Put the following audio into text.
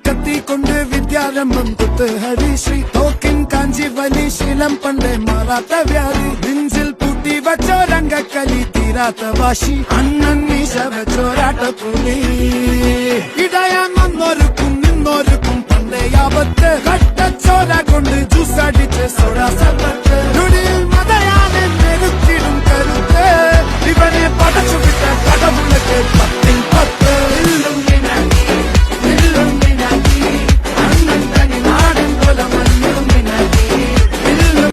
കത്തിക്കൊണ്ട് വിദ്യാരംഭം കുത്തുഹരി ശ്രീ തോക്കിൻ കാഞ്ചി വലി ശീലം പണ്ടേ മാറാത്ത വ്യാധി നെഞ്ചിൽ പൂട്ടി വച്ചോ രംഗക്കലി തീരാത്ത വാശി അണ്ണൻ മീശ വെച്ചോരാട്ട പുലി ഇടയാൻ വന്നോർക്കും നിന്നോർക്കും പണ്ടേ ആപത്ത് കട്ടച്ചോര കൊണ്ട് ജ്യൂസ് അടിച്ച് സോഡ സർബത്ത്